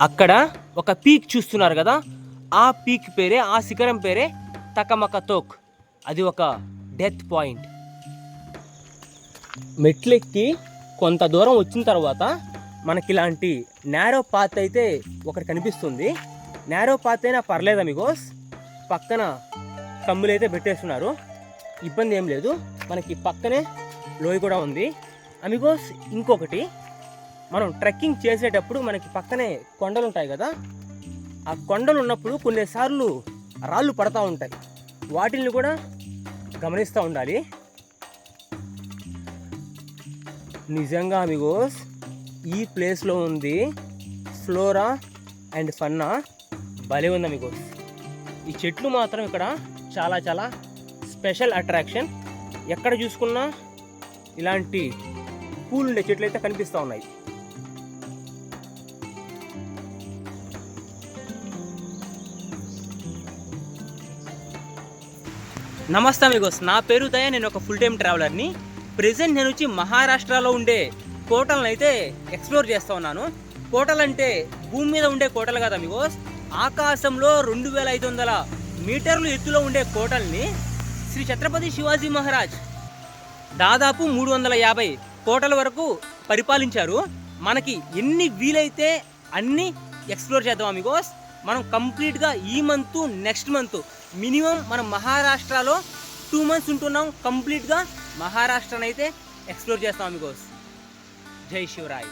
అక్కడ ఒక పీక్ చూస్తున్నారు కదా, ఆ పీక్ పేరే, ఆ శిఖరం పేరే తకమకతోక్. అది ఒక డెత్ పాయింట్. మెట్లెక్కి కొంత దూరం వచ్చిన తర్వాత మనకి ఇలాంటి నేరో పాత్ అయితే ఒకటి కనిపిస్తుంది. నేరో పాత్ అయినా పర్లేదు అమిగోస్, పక్కన కమ్ములు అయితే పెట్టేస్తున్నారు, ఇబ్బంది ఏం లేదు. మనకి పక్కనే లోయ కూడా ఉంది అమిగోస్. ఇంకొకటి, మనం ట్రెక్కింగ్ చేసేటప్పుడు మనకి పక్కనే కొండలు ఉంటాయి కదా, ఆ కొండలు ఉన్నప్పుడు కొన్నిసార్లు రాళ్ళు పడతా ఉంటాయి, వాటిని కూడా గమనిస్తూ ఉండాలి. నిజంగా అమిగోస్ ఈ ప్లేస్లో ఉంది ఫ్లోరా అండ్ ఫన్నా, భలే ఉంది అమిగోస్. ఈ చెట్లు మాత్రం ఇక్కడ చాలా చాలా స్పెషల్ అట్రాక్షన్. ఎక్కడ చూసుకున్నా ఇలాంటి పూలు ఉండే చెట్లు అయితే కనిపిస్తూ ఉన్నాయి. నమస్తే అమిగోస్, నా పేరు దయ, నేను ఒక ఫుల్ టైం ట్రావెలర్ని. ప్రెజెంట్ నేను వచ్చి మహారాష్ట్రలో ఉండే కోటలను అయితే ఎక్స్ప్లోర్ చేస్తూ ఉన్నాను. కోటలు అంటే భూమి మీద ఉండే కోటలు కాదు అమిగోస్, ఆకాశంలో 2500 మీటర్లు ఎత్తులో ఉండే కోటల్ని శ్రీ ఛత్రపతి శివాజీ మహారాజ్ దాదాపు 350 కోటల వరకు పరిపాలించారు. మనకి ఎన్ని వీలైతే అన్ని ఎక్స్ప్లోర్ చేద్దాం అమిగోస్. మనం కంప్లీట్గా ఈ మంత్ నెక్స్ట్ మంత్ మినిమం మనం మహారాష్ట్రలో 2 months ఉంటున్నాం. కంప్లీట్గా మహారాష్ట్రను అయితే ఎక్స్ప్లోర్ చేస్తాం అమిగోస్. జై శివరాయ్.